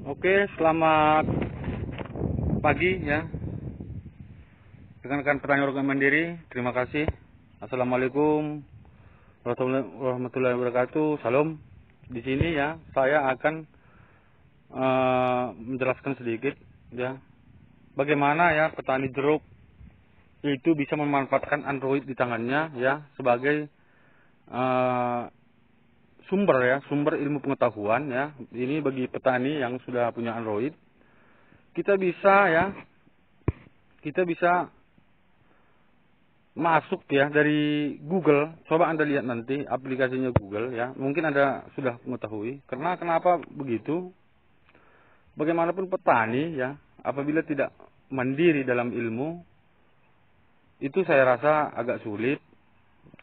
Oke, selamat pagi ya, rekan-rekan petani organik mandiri. Terima kasih. Assalamualaikum warahmatullahi wabarakatuh. Salam. Di sini ya, saya akan menjelaskan sedikit ya, bagaimana ya petani jeruk itu bisa memanfaatkan Android di tangannya ya sebagai sumber ilmu pengetahuan ya. Ini bagi petani yang sudah punya Android, kita bisa masuk ya dari Google. Coba Anda lihat nanti aplikasinya Google ya. Mungkin Anda sudah mengetahui. Karena kenapa begitu? Bagaimanapun petani ya, apabila tidak mandiri dalam ilmu, itu saya rasa agak sulit.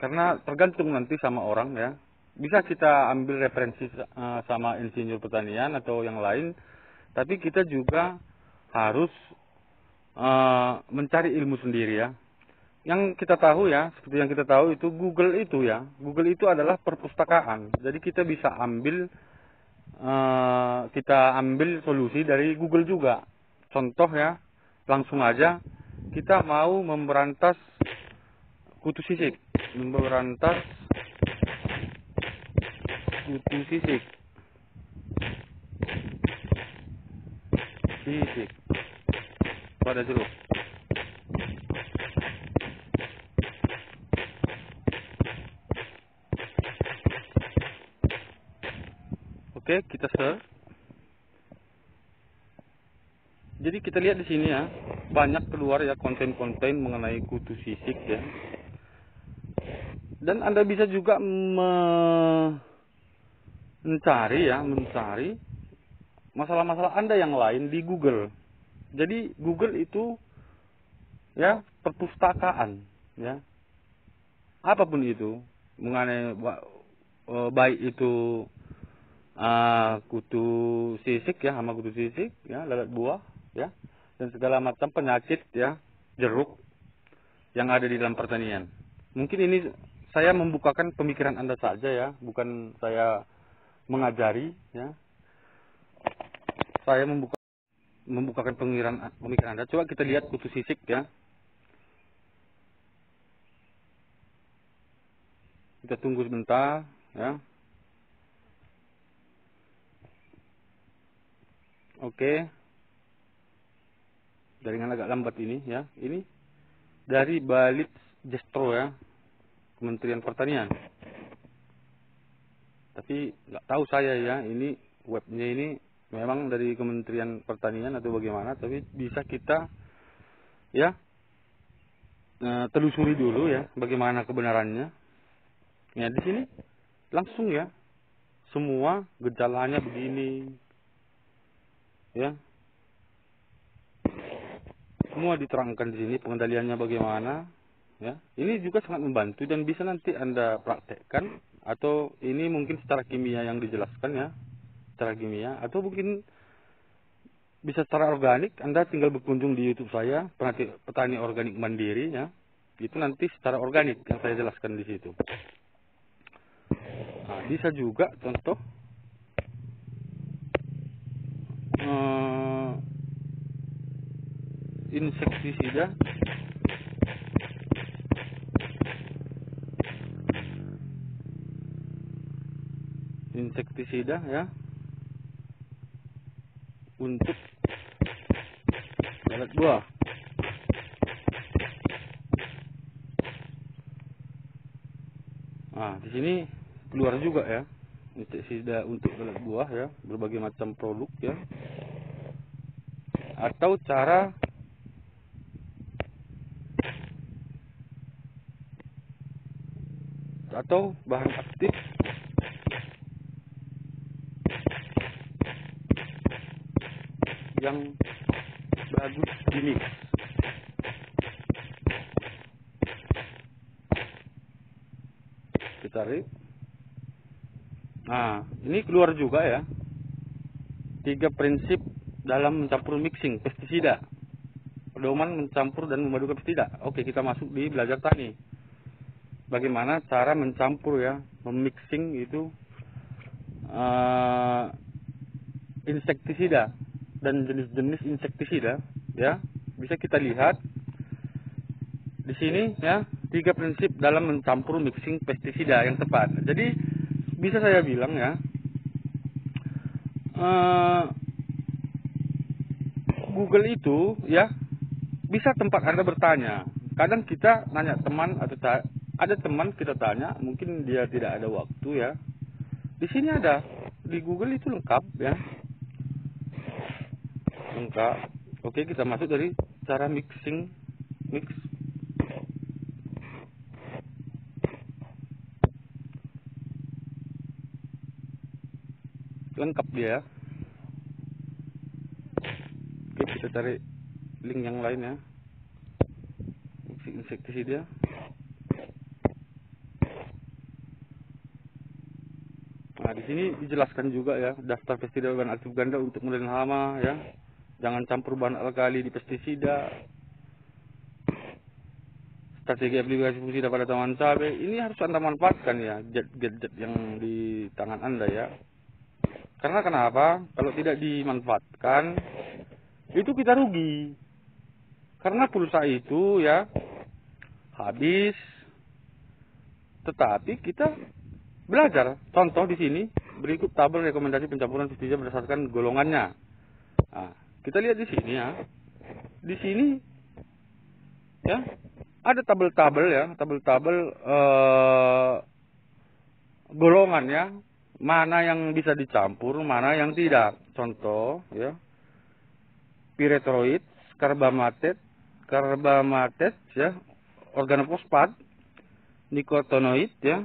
Karena tergantung nanti sama orang ya. Bisa kita ambil referensi sama insinyur pertanian atau yang lain, tapi kita juga harus mencari ilmu sendiri ya. Yang kita tahu ya, seperti yang kita tahu itu Google itu adalah perpustakaan. Jadi kita bisa ambil solusi dari Google juga. Contoh ya, langsung aja kita mau memberantas kutu sisik, sisik pada jeruk. Oke, kita search. Jadi kita lihat di sini ya, banyak keluar ya konten-konten mengenai kutu sisik ya. Dan Anda bisa juga mencari masalah-masalah Anda yang lain di Google. Jadi Google itu ya perpustakaan ya. Apapun itu mengenai baik itu kutu sisik ya, hama kutu sisik ya, lalat buah ya, dan segala macam penyakit ya jeruk yang ada di dalam pertanian. Mungkin ini saya membukakan pemikiran Anda saja ya, bukan saya mengajari ya. Saya membukakan pemikiran Anda. Coba kita lihat kutu sisik ya. Kita tunggu sebentar ya. Oke. Jaringan agak lambat ini ya. Ini dari Balit Jestro ya, Kementerian Pertanian. Tapi nggak tahu saya ya, ini webnya ini memang dari Kementerian Pertanian atau bagaimana, tapi bisa kita ya telusuri dulu ya bagaimana kebenarannya. Ya di sini langsung ya semua gejalanya begini ya. Semua diterangkan di sini, pengendaliannya bagaimana ya. Ini juga sangat membantu dan bisa nanti Anda praktekkan, atau ini mungkin secara kimia yang dijelaskan ya, secara kimia, atau mungkin bisa secara organik. Anda tinggal berkunjung di YouTube saya, Petani Organik Mandiri ya. Itu nanti secara organik yang saya jelaskan di situ. Nah, bisa juga contoh insektisida ya untuk lalat buah. Nah, di sini keluar juga ya insektisida untuk lalat buah ya, berbagai macam produk ya, atau cara atau bahan aktif yang bagus ini. Kita tarik. Nah, ini keluar juga ya 3 prinsip dalam mencampur mixing pestisida, pedoman mencampur dan memadukan pestisida. Oke, kita masuk di belajar tani. Bagaimana cara mencampur ya, memixing itu insektisida dan jenis-jenis insektisida, ya. Bisa kita lihat di sini, ya, 3 prinsip dalam mencampur mixing pestisida yang tepat. Jadi bisa saya bilang, ya, Google itu, ya, bisa tempat Anda bertanya. Kadang kita nanya teman atau ada teman kita tanya, mungkin dia tidak ada waktu, ya. Di sini ada, di Google itu lengkap, ya. Lengkap. Oke, kita masuk dari cara mix. Lengkap dia. Oke, kita cari link yang lain, ya. Insektisida. Nah, di sini dijelaskan juga, ya, daftar pestisida bahan aktif ganda untuk mengurangi hama, ya. Jangan campur bahan alkali di pestisida. Strategi aplikasi pestisida pada tanaman cabai. Ini harus Anda manfaatkan, ya, gadget yang di tangan Anda, ya. Karena kenapa? Kalau tidak dimanfaatkan, itu kita rugi. Karena pulsa itu, ya, habis. Tetapi kita belajar. Contoh di sini, berikut tabel rekomendasi pencampuran pestisida berdasarkan golongannya. Nah, kita lihat di sini, ya. Di sini, ya, ada tabel-tabel, ya, tabel-tabel golongan, ya. Mana yang bisa dicampur, mana yang tidak. Contoh, ya, pyrethroid, karbamatet, ya, organofosfat, nikotinoid, ya,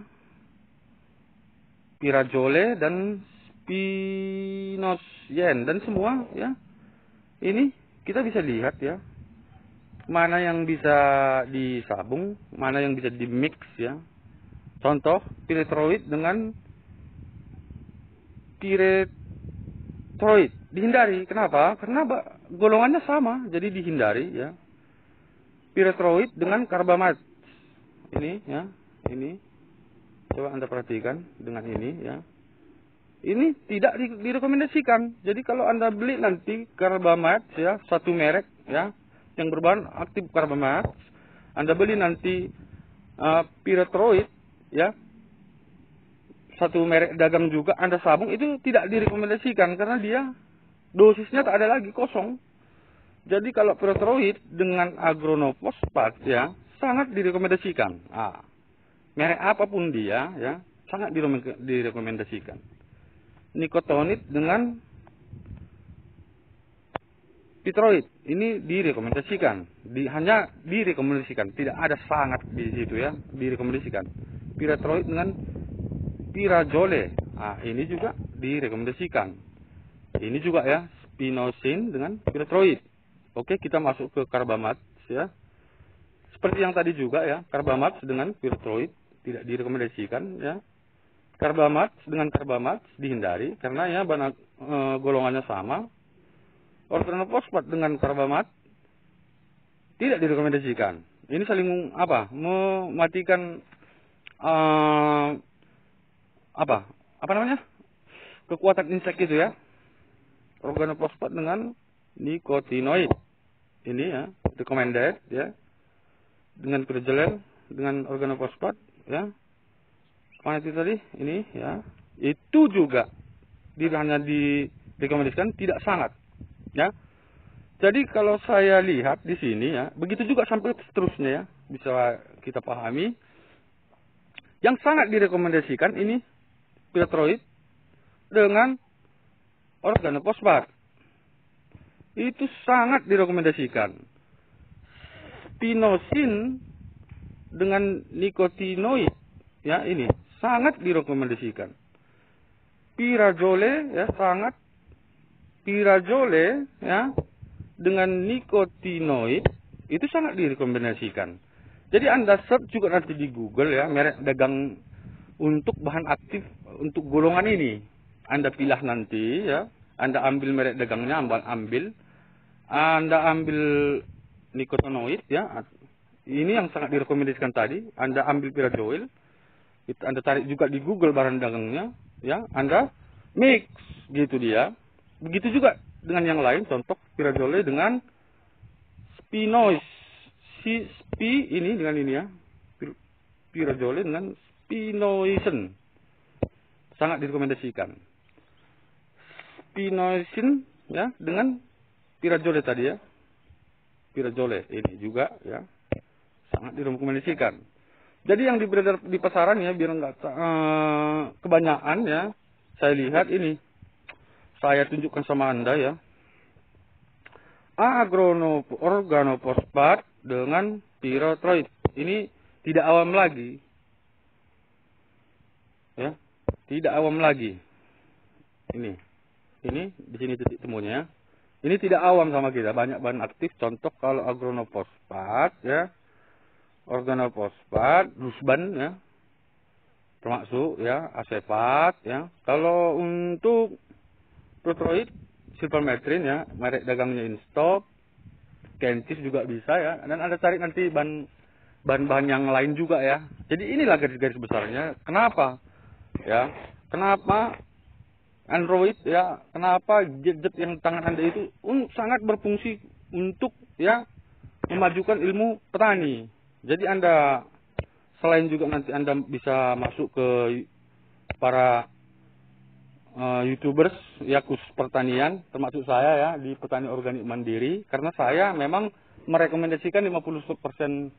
pirazole dan spinosyen, dan semua, ya. Ini kita bisa lihat, ya, mana yang bisa disabung, mana yang bisa dimix, ya. Contoh pyrethroid dengan pyrethroid dihindari. Kenapa? Karena golongannya sama, jadi dihindari, ya. Pyrethroid dengan karbamat. Ini, ya, ini. Coba Anda perhatikan dengan ini, ya. Ini tidak direkomendasikan. Jadi kalau Anda beli nanti karbamat, ya, satu merek, ya, yang berbahan aktif karbamat, Anda beli nanti pyrethroid, ya, satu merek dagang juga Anda sabung, itu tidak direkomendasikan karena dia dosisnya tak ada lagi, kosong. Jadi kalau pyrethroid dengan agronofosfat, ya, sangat direkomendasikan. Merek apapun dia, ya, sangat direkomendasikan. Nikotinoid dengan pyrethroid ini direkomendasikan, hanya direkomendasikan, tidak ada sangat di situ, ya, direkomendasikan. Pyrethroid dengan pirazole, ini juga direkomendasikan. Ini juga, ya, spinosyn dengan pyrethroid. Oke, kita masuk ke karbamat, ya. Seperti yang tadi juga, ya, karbamat dengan pyrethroid tidak direkomendasikan, ya. Karbamat dengan karbamat dihindari karena, ya, bahan golongannya sama. Organofosfat dengan karbamat tidak direkomendasikan. Ini saling mematikan apa namanya, kekuatan insek itu, ya. Organofosfat dengan nikotinoid ini, ya, recommended, ya, dengan pirazole dengan organofosfat, ya. Mana itu tadi? Ini, ya, itu juga hanya direkomendasikan, tidak sangat, ya. Jadi kalau saya lihat di sini, ya, begitu juga sampai seterusnya, ya, bisa kita pahami. Yang sangat direkomendasikan ini pyrethroid dengan organofosfat. Itu sangat direkomendasikan. Spinosyn dengan nikotinoid, ya, ini sangat direkomendasikan. Pirazole, ya, pirazole, ya, dengan nikotinoid itu sangat direkomendasikan. Jadi Anda search juga nanti di Google, ya, merek dagang untuk bahan aktif untuk golongan ini. Anda pilih nanti, ya, Anda ambil merek dagangnya, Anda ambil nikotinoid, ya. Ini yang sangat direkomendasikan tadi. Anda ambil pirazole, itu Anda cari juga di Google bahan dagangnya, ya. Anda mix, gitu dia. Begitu juga dengan yang lain, contoh Spirazole dengan Spinois. Ini dengan ini ya. Spirazole dengan Spinoisen. Sangat direkomendasikan. Spinoisin ya dengan Spirazole tadi ya. Spirazole ini juga ya. Sangat direkomendasikan. Jadi yang beredar di pasaran ya, biar enggak kebanyakan ya. Saya lihat ini. Saya tunjukkan sama Anda ya. Organofosfat dengan pyrethroid. Ini tidak awam lagi. Ya, tidak awam lagi. Ini di sini titik temunya. Ini tidak awam sama kita, banyak bahan aktif. Contoh kalau organofosfat ya, organofosfat, rusban ya, termasuk ya, asefat ya. Kalau untuk pyrethroid, silvermetrin ya, merek dagangnya Instop, Kentis juga bisa ya, dan Anda cari nanti bahan-bahan yang lain juga ya. Jadi inilah garis-garis besarnya. Kenapa? Ya, kenapa Android ya, kenapa gadget yang tangan Anda itu sangat berfungsi untuk ya memajukan ilmu petani. Jadi Anda selain juga nanti Anda bisa masuk ke para YouTubers ya khusus pertanian, termasuk saya ya di Petani Organik Mandiri, karena saya memang merekomendasikan 50%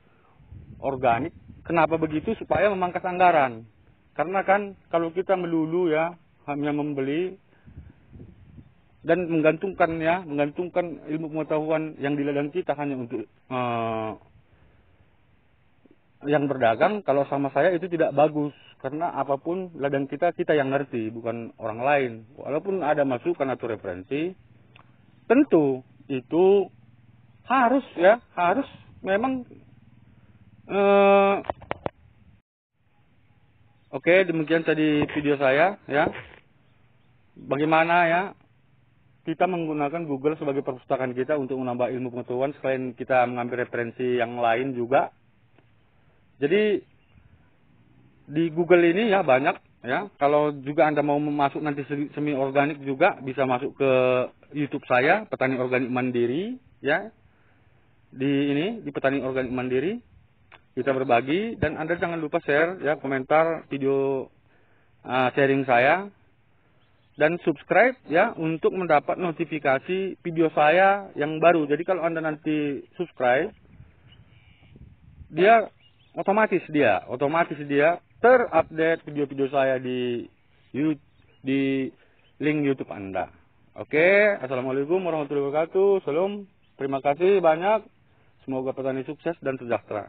organik. Kenapa begitu? Supaya memangkas anggaran. Karena kan kalau kita melulu ya hanya membeli dan menggantungkan ilmu pengetahuan yang di ladang kita hanya untuk yang berdagang, kalau sama saya itu tidak bagus, karena apapun ladang kita yang ngerti, bukan orang lain. Walaupun ada masukan atau referensi, tentu itu harus memang oke, demikian tadi video saya ya. Bagaimana ya kita menggunakan Google sebagai perpustakaan kita untuk menambah ilmu pengetahuan, selain kita mengambil referensi yang lain juga. Jadi di Google ini ya banyak ya. Kalau juga Anda mau masuk nanti semi organik juga bisa masuk ke YouTube saya, Petani Organik Mandiri ya. Di Petani Organik Mandiri kita berbagi, dan Anda jangan lupa share ya, komentar video sharing saya, dan subscribe ya untuk mendapat notifikasi video saya yang baru. Jadi kalau Anda nanti subscribe, otomatis dia terupdate video-video saya di link YouTube Anda. Oke, assalamualaikum warahmatullahi wabarakatuh. Salam, terima kasih banyak. Semoga petani sukses dan sejahtera.